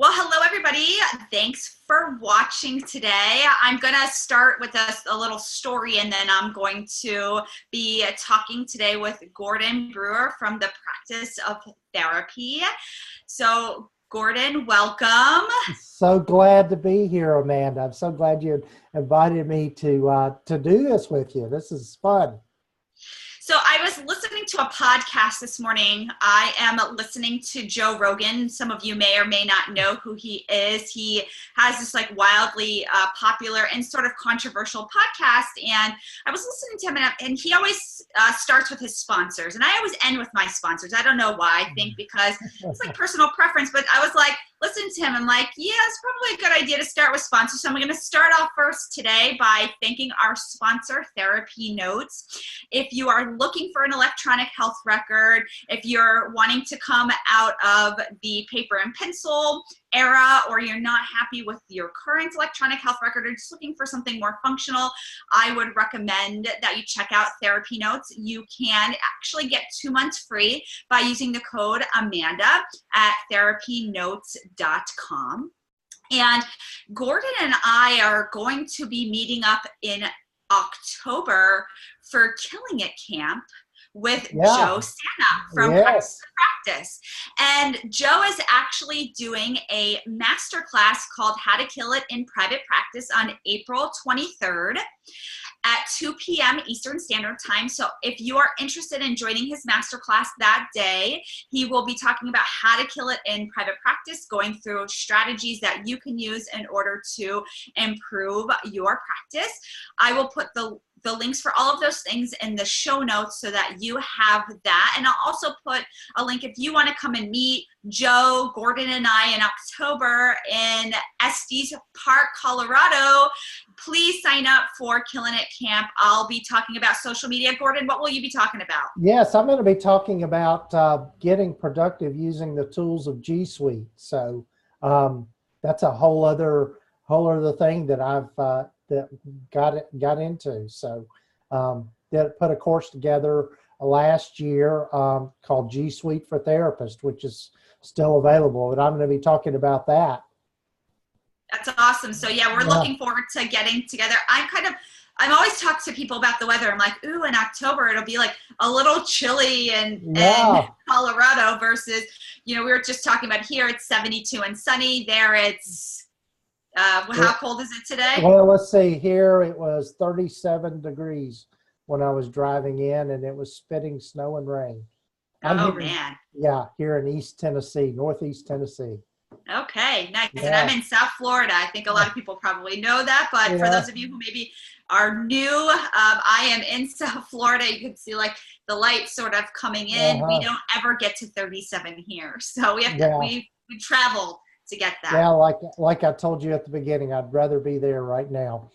Well, hello, everybody. Thanks for watching today. I'm going to start with a little story, and then I'm going to be talking today with Gordon Brewer from the Practice of Therapy. So, Gordon, welcome. So glad to be here, Amanda. I'm so glad you invited me to do this with you. This is fun. So I was listening to a podcast this morning. I am listening to Joe Rogan. Some of you may or may not know who he is. He has this like wildly popular and sort of controversial podcast. And I was listening to him, and he always starts with his sponsors. And I always end with my sponsors. I don't know why. I think because it's like personal preference. But I was like, listening to him, I'm like, yeah, it's probably a good idea to start with sponsors. So I'm going to start off first today by thanking our sponsor, Therapy Notes. If you are looking for an electronic health record, if you're wanting to come out of the paper and pencil era, or you're not happy with your current electronic health record, or just looking for something more functional, I would recommend that you check out Therapy Notes. You can actually get 2 months free by using the code Amanda at therapynotes.com. And Gordon and I are going to be meeting up in October for Killing It Camp with Joe Santa from Practice to Practice. And Joe is actually doing a masterclass called How to Kill It in Private Practice on April 23rd at 2 p.m. Eastern Standard Time. So if you are interested in joining his masterclass that day, he will be talking about how to kill it in private practice, going through strategies that you can use in order to improve your practice. I will put the links for all of those things in the show notes so that you have that. And I'll also put a link if you want to come and meet Joe, Gordon, and I in October in Estes Park, Colorado. Please sign up for Killing It Camp. I'll be talking about social media. Gordon, what will you be talking about? Yes, I'm going to be talking about getting productive using the tools of G Suite. So that's a whole other thing that I've that got into. So that put a course together last year called G Suite for Therapists, which is still available. But I'm going to be talking about that. That's awesome. So yeah, we're looking forward to getting together. I've always talked to people about the weather. I'm like, ooh, in October, it'll be like a little chilly in Colorado versus, we were just talking about here, it's 72 and sunny. There it's, how cold is it today? Well, let's see. Here it was 37 degrees when I was driving in, and it was spitting snow and rain. Man. Yeah, here in East Tennessee, Northeast Tennessee. Okay, nice. Yeah. And I'm in South Florida. I think a lot of people probably know that, but for those of you who maybe are new, I am in South Florida. You can see like the light sort of coming in. We don't ever get to 37 here, so we have to we travel to get that. Yeah, like I told you at the beginning, I'd rather be there right now.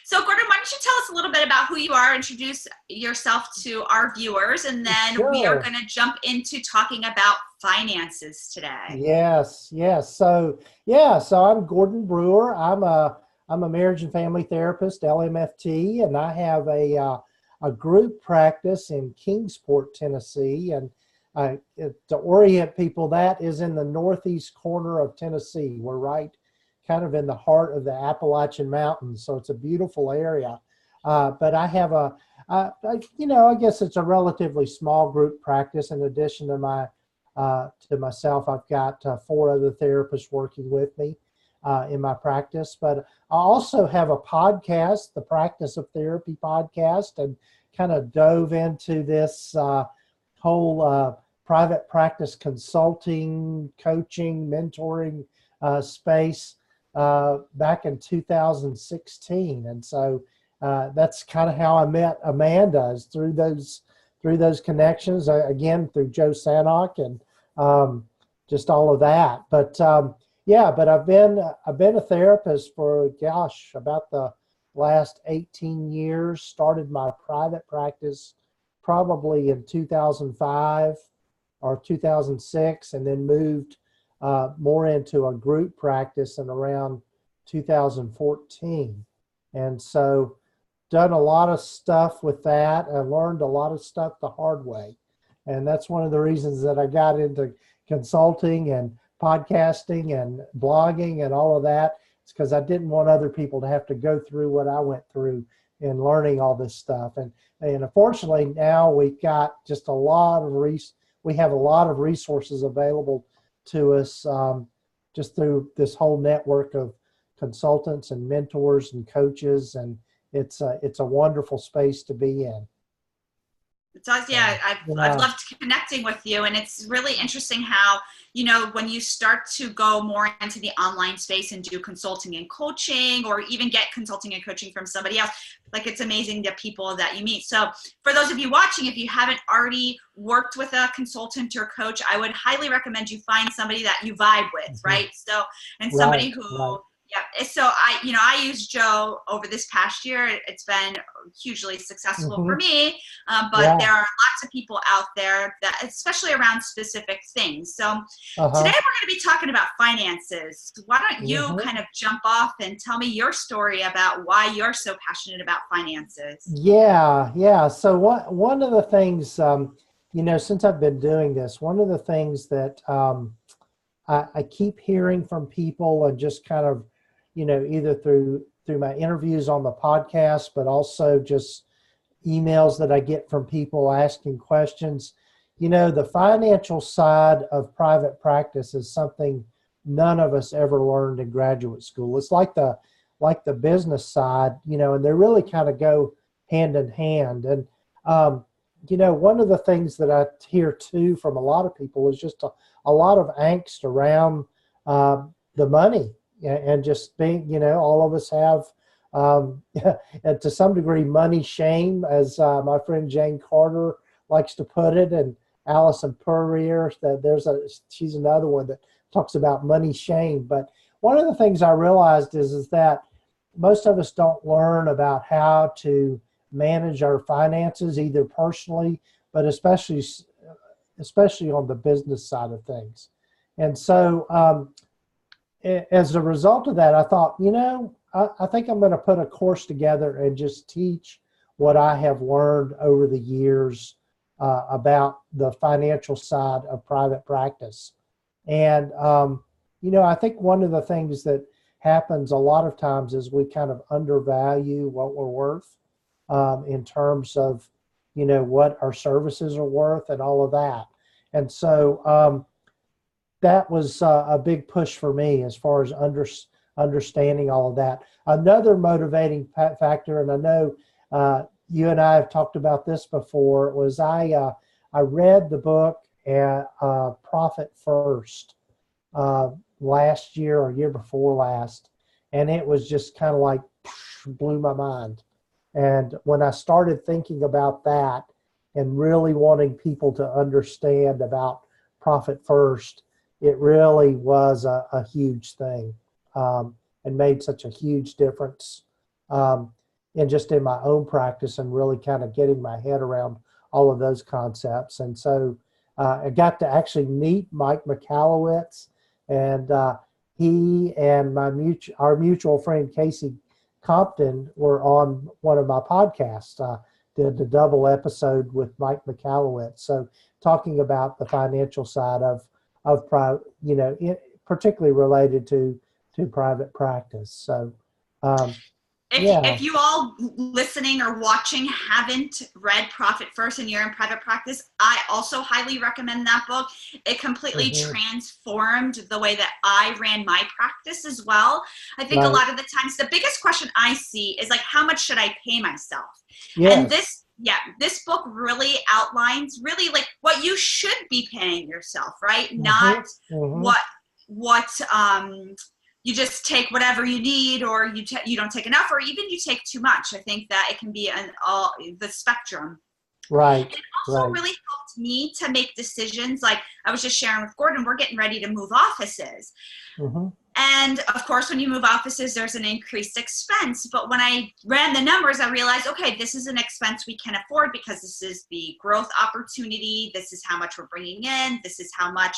So Gordon, why don't you tell us a little bit about who you are, introduce yourself to our viewers, and then we are going to jump into talking about finances today. Yes. So I'm Gordon Brewer. I'm a marriage and family therapist, LMFT, and I have a group practice in Kingsport, Tennessee. And to orient people, that is in the northeast corner of Tennessee. We're right kind of in the heart of the Appalachian Mountains, so it's a beautiful area. But I have I guess it's a relatively small group practice. In addition to myself, I've got 4 other therapists working with me in my practice. But I also have a podcast, the Practice of Therapy podcast, and kind of dove into this whole private practice consulting, coaching, mentoring space back in 2016. And so that's kind of how I met Amanda, is through those connections, again through Joe Sanok and just all of that. But but I've been a therapist for about the last 18 years. Started my private practice probably in 2005 or 2006, and then moved more into a group practice in around 2014. And so done a lot of stuff with that. I learned a lot of stuff the hard way. And that's one of the reasons that I got into consulting and podcasting and blogging and all of that. It's because I didn't want other people to have to go through what I went through in learning all this stuff. And unfortunately now we've got just we have a lot of resources available to us, just through this whole network of consultants and mentors and coaches, and it's a wonderful space to be in. It does, yeah. I've loved connecting with you, and it's really interesting how, you know, when you start to go more into the online space and do consulting and coaching, or even get consulting and coaching from somebody else, like, it's amazing the people that you meet. So for those of you watching, if you haven't already worked with a consultant or coach, I would highly recommend you find somebody that you vibe with, right? So, and somebody who, yeah. So I used Joe over this past year. It's been hugely successful for me, but there are lots of people out there that, especially around specific things. So today we're going to be talking about finances. Why don't you kind of jump off and tell me your story about why you're so passionate about finances? Yeah. So one of the things, since I've been doing this, one of the things that I keep hearing from people, and just kind of, either through my interviews on the podcast, but also just emails that I get from people asking questions. The financial side of private practice is something none of us ever learned in graduate school. It's like the business side, and they really kind of go hand in hand. And, one of the things that I hear too from a lot of people is just a lot of angst around the money. And just being, all of us have, and to some degree, money shame, as my friend Jane Carter likes to put it, and Allison Purrier, she's another one that talks about money shame. But one of the things I realized is that most of us don't learn about how to manage our finances, either personally, but especially on the business side of things. And so, as a result of that, I thought, I think I'm going to put a course together and just teach what I have learned over the years about the financial side of private practice. And, I think one of the things that happens a lot of times is we kind of undervalue what we're worth in terms of, what our services are worth and all of that. And so, that was a big push for me as far as understanding all of that. Another motivating factor, and I know you and I have talked about this before, was I read the book Profit First last year or year before last, and it was just kind of like blew my mind. And when I started thinking about that and really wanting people to understand about Profit First, it really was a huge thing, and made such a huge difference in my own practice, and really kind of getting my head around all of those concepts. And so I got to actually meet Mike Michalowicz, and he and our mutual friend Casey Compton were on one of my podcasts. Did the double episode with Mike Michalowicz, so talking about the financial side of private, particularly related to private practice. So, if you all listening or watching haven't read Profit First and you're in private practice, I also highly recommend that book. It completely transformed the way that I ran my practice as well. I think a lot of the times the biggest question I see is like, how much should I pay myself? Yes. And this book really outlines really like what you should be paying yourself, right? Not what you just take whatever you need, or you don't take enough, or even you take too much. I think that it can be the spectrum. Right. It also really helped me to make decisions. Like I was just sharing with Gordon, we're getting ready to move offices. And of course, when you move offices, there's an increased expense. But when I ran the numbers, I realized, okay, this is an expense we can afford because this is the growth opportunity. This is how much we're bringing in. This is how much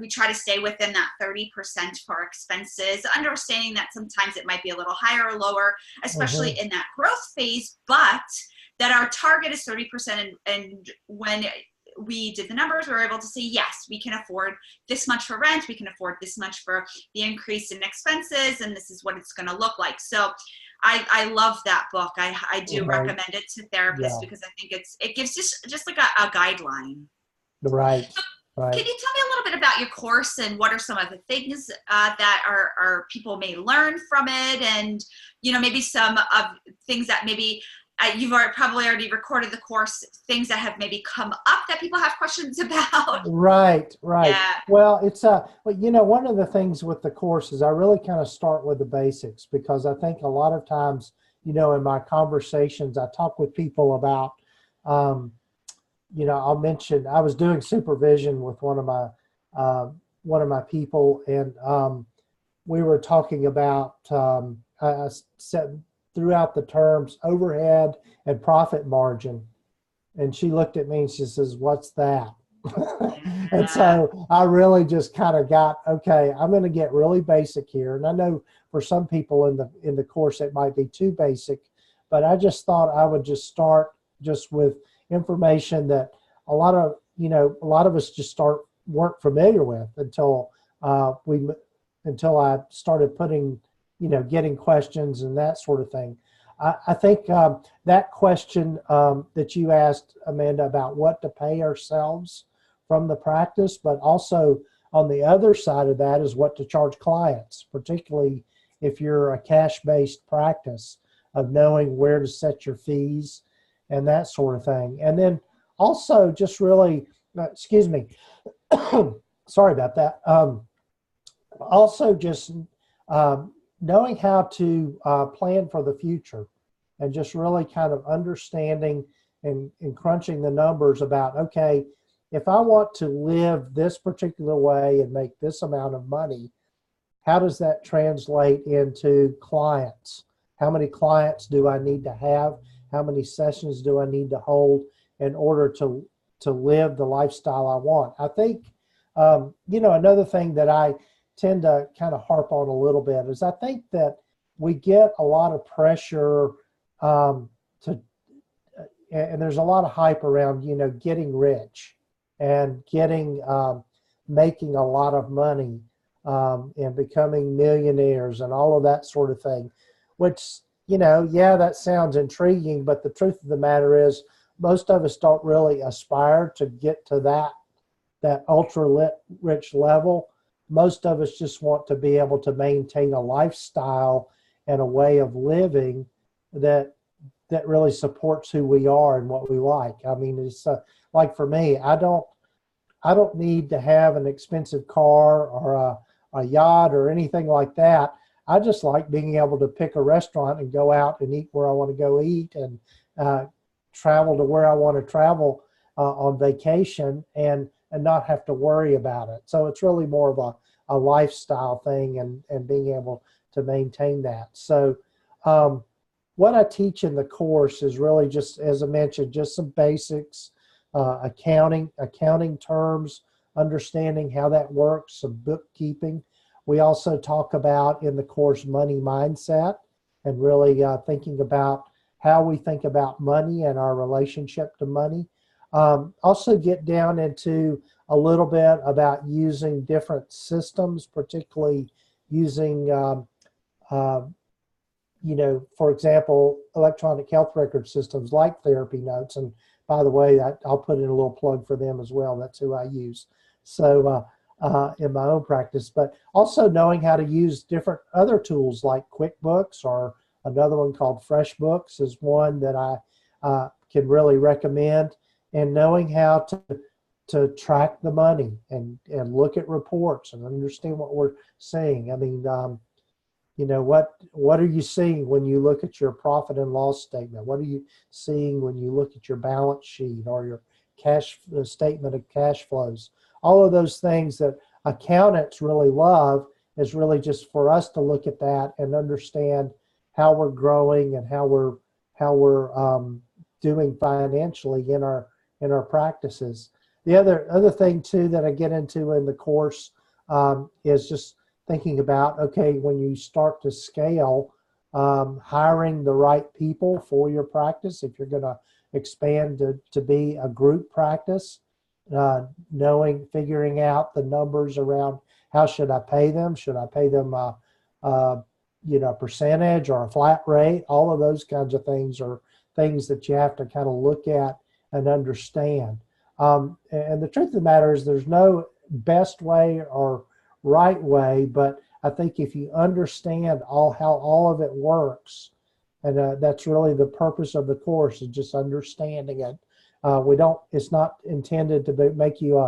we try to stay within that 30% for expenses, understanding that sometimes it might be a little higher or lower, especially in that growth phase, but that our target is 30%. And when we did the numbers, we were able to say, yes, we can afford this much for rent, we can afford this much for the increase in expenses, and this is what it's going to look like. So I love that book. I do recommend it to therapists because I think it gives just like a guideline. Right. So right. Can you tell me a little bit about your course and what are some of the things that are people may learn from it, and maybe some of things that maybe you've probably already recorded the course, things that have maybe come up that people have questions about. Right. Yeah. Well, it's one of the things with the course is I really kind of start with the basics, because I think a lot of times, in my conversations, I talk with people about, I'll mention I was doing supervision with one of my people, and we were talking about I said throughout the terms overhead and profit margin, and she looked at me and she says, "What's that?" And so I really just kind of got, okay, I'm going to get really basic here, and I know for some people in the course it might be too basic, but I just thought I would just start just with information that a lot of us just weren't familiar with until I started putting, getting questions and that sort of thing. I think that question that you asked, Amanda, about what to pay ourselves from the practice, but also on the other side of that is what to charge clients, particularly if you're a cash-based practice, of knowing where to set your fees and that sort of thing. And then also just really, excuse me, sorry about that. Also just knowing how to plan for the future, and just really kind of understanding and crunching the numbers about, okay, if I want to live this particular way and make this amount of money, how does that translate into clients? How many clients do I need to have? How many sessions do I need to hold in order to live the lifestyle I want? I think, another thing that I tend to kind of harp on a little bit is I think that we get a lot of pressure and there's a lot of hype around, getting rich and making a lot of money and becoming millionaires and all of that sort of thing, which, that sounds intriguing, but the truth of the matter is most of us don't really aspire to get to that ultra rich level. Most of us just want to be able to maintain a lifestyle and a way of living that really supports who we are and what we like. I mean, it's like for me, I don't need to have an expensive car or a yacht or anything like that. I just like being able to pick a restaurant and go out and eat where I want to go eat, and travel to where I want to travel on vacation, and not have to worry about it. So it's really more of a lifestyle thing, and being able to maintain that. So what I teach in the course is really just, as I mentioned, just some basics, accounting terms, understanding how that works, some bookkeeping. We also talk about in the course money mindset, and really thinking about how we think about money and our relationship to money. Also get down into a little bit about using different systems, particularly using, for example, electronic health record systems like Therapy Notes. And by the way, I'll put in a little plug for them as well. That's who I use. So in my own practice, but also knowing how to use different other tools like QuickBooks, or another one called FreshBooks is one that I can really recommend, and knowing how to track the money and look at reports and understand what we're seeing. I mean, what are you seeing when you look at your profit and loss statement? What are you seeing when you look at your balance sheet or your statement of cash flows? All of those things that accountants really love is really just for us to look at that and understand how we're growing and how we're doing financially in our practices. The other thing too that I get into in the course is just thinking about, okay, when you start to scale, hiring the right people for your practice. If you're going to expand to be a group practice, figuring out the numbers around how should I pay them? Should I pay them a percentage or a flat rate? All of those kinds of things are things that you have to kind of look at and understand. And the truth of the matter is there's no best way or right way, but I think if you understand how all of it works, and that's really the purpose of the course, is just understanding it. It's not intended to make you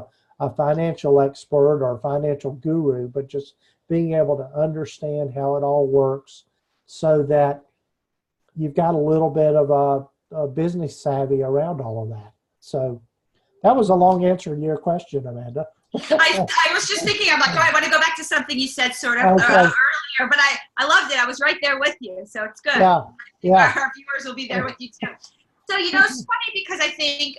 a financial expert or a financial guru, but just being able to understand how it all works so that you've got a little bit of a business savvy around all of that. So that was a long answer to your question, Amanda. I was just thinking, I'm like, oh, I want to go back to something you said sort of earlier, but I loved it. I was right there with you, so it's good. Yeah. Our viewers will be there with you too. So, it's funny because I think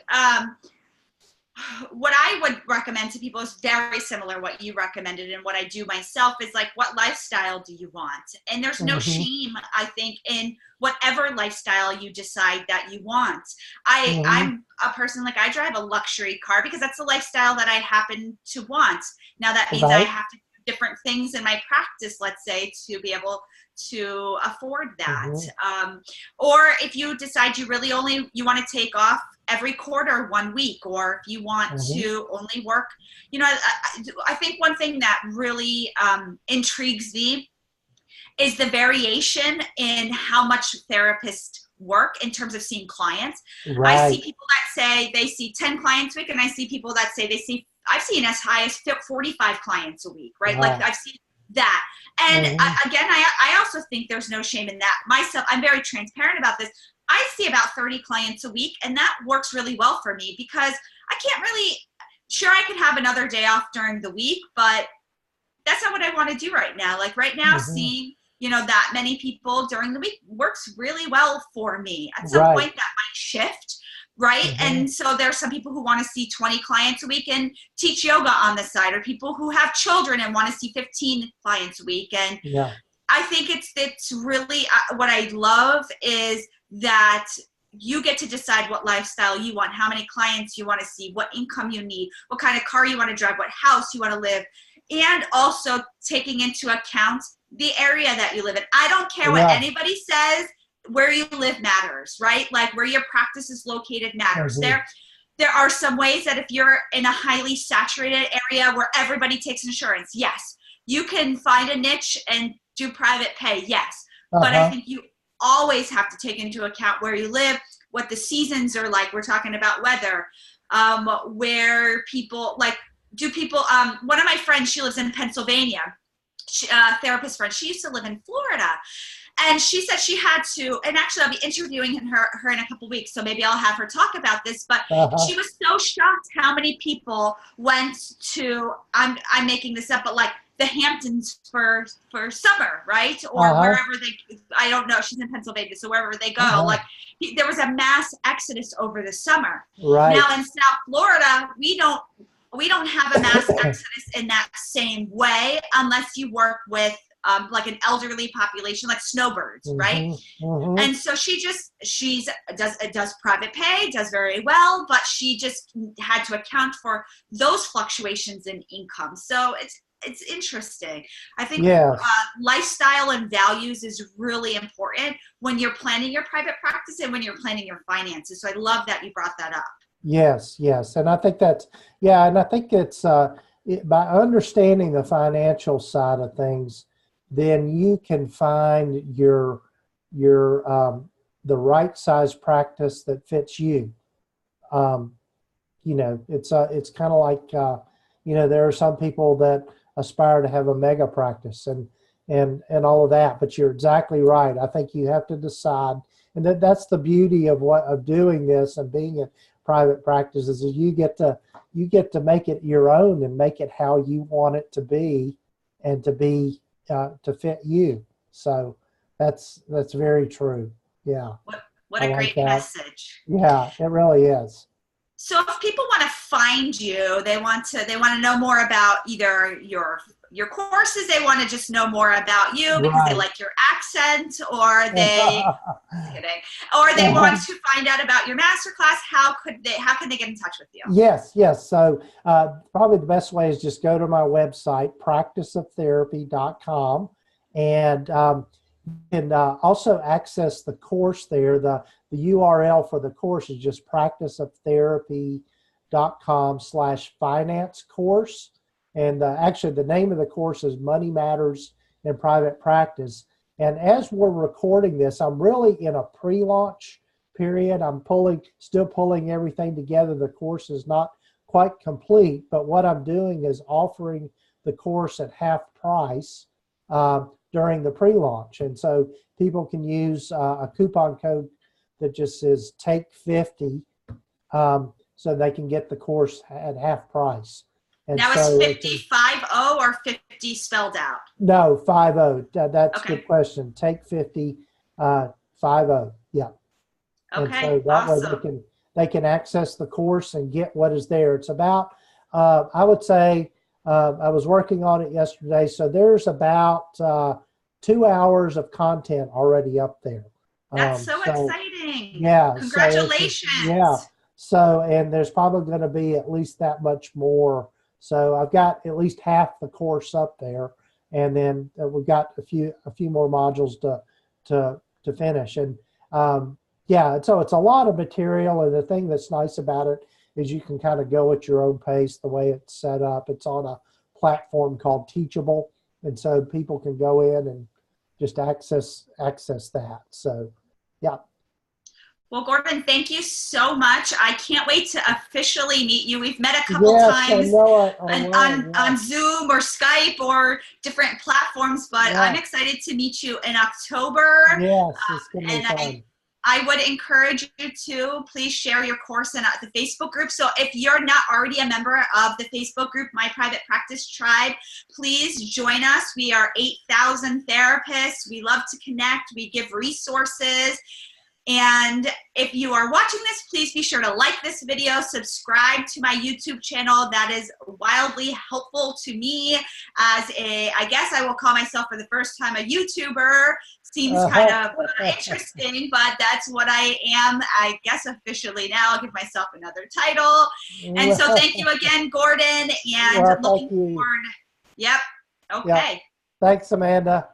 what I would recommend to people is very similar what you recommended, and what I do myself is like, what lifestyle do you want? And there's no shame, I think, in whatever lifestyle you decide that you want. I'm a person, like, I drive a luxury car because that's the lifestyle that I happen to want. Now that means I have to do different things in my practice, let's say, to be able to afford that. Or if you decide you really you want to take off every quarter 1 week, or if you want to only work, I think one thing that really intrigues me is the variation in how much therapists work in terms of seeing clients. Right. I see people that say they see 10 clients a week, and I see people that say I've seen as high as 45 clients a week, right? Like, I've seen that. And again, I also think there's no shame in that. Myself, I'm very transparent about this. I see about 30 clients a week, and that works really well for me because I can't really, sure, I could have another day off during the week, but that's not what I want to do right now. Like right now, seeing, that many people during the week works really well for me. At some point that might shift, right? And so there's some people who want to see 20 clients a week and teach yoga on the side, or people who have children and want to see 15 clients a week. And I think it's really, what I love is that you get to decide what lifestyle you want, how many clients you want to see, what income you need, what kind of car you want to drive, what house you want to live, and also taking into account the area that you live in. I don't care what anybody says, where you live matters, right? Like, where your practice is located matters. There are some ways that if you're in a highly saturated area where everybody takes insurance, yes, you can find a niche and do private pay, yes. But I think you always have to take into account where you live, what the seasons are like. We're talking about weather, where people, like, one of my friends, she lives in Pennsylvania, therapist friend, she used to live in Florida. And she said she had to, and actually I'll be interviewing her in a couple weeks, so maybe I'll have her talk about this, but she was so shocked how many people went to, I'm making this up, but like the Hamptons for summer, right? Or wherever I don't know, she's in Pennsylvania, so wherever they go, like there was a mass exodus over the summer. Right. Now in South Florida, we don't have a mass exodus in that same way unless you work with like an elderly population, like snowbirds, right? And so she does private pay, does very well, but she just had to account for those fluctuations in income. So it's interesting. I think lifestyle and values is really important when you're planning your private practice and when you're planning your finances. So I love that you brought that up. Yes. And I think it's by understanding the financial side of things, then you can find your the right size practice that fits you. It's kind of like there are some people that aspire to have a mega practice and all of that, but you're exactly right. I think you have to decide, and that's the beauty of doing this and being in private practice, is you get to make it your own and make it how you want it to be, and to fit you. So that's very true. Yeah. What a great message. Yeah, it really is. So if people want to find you, they want to know more about either your your courses, they want to just know more about you because they like your accent, or they kidding, or they want to find out about your masterclass. How can they get in touch with you? Yes. So probably the best way is just go to my website, practiceoftherapy.com, and you can also access the course there. The URL for the course is just practiceoftherapy.com/finance course. And actually, the name of the course is Money Matters in Private Practice. And as we're recording this, I'm really in a pre-launch period. I'm still pulling everything together. The course is not quite complete, but what I'm doing is offering the course at half price during the pre-launch. And so people can use a coupon code that just says take50, so they can get the course at half price. And now so it's 50 or 50 spelled out? No, 50. That's a good question. Take 50, 50. Yeah. Okay. And so that way they can access the course and get what is there. It's about, I would say, I was working on it yesterday, so there's about 2 hours of content already up there. That's so exciting. Yeah. Congratulations. So, and there's probably going to be at least that much more. So I've got at least half the course up there, and then we've got a few more modules to finish. And yeah, so it's a lot of material. And the thing that's nice about it is you can kind of go at your own pace. The way it's set up, it's on a platform called Teachable, and so people can go in and just access that. So, yeah. Well, Gordon, thank you so much. I can't wait to officially meet you. We've met a couple times on Zoom or Skype or different platforms, but I'm excited to meet you in October. Yes, it's going to be fun. I would encourage you to please share your course in the Facebook group. So if you're not already a member of the Facebook group, My Private Practice Tribe, please join us. We are 8,000 therapists. We love to connect. We give resources. And if you are watching this, please be sure to like this video, subscribe to my YouTube channel. That is wildly helpful to me as I guess I will call myself for the first time, a YouTuber. Seems kind of interesting, but that's what I am, I guess, officially now. I'll give myself another title. And so thank you again, Gordon, and looking forward. Yep. Okay. Yep. Thanks, Amanda.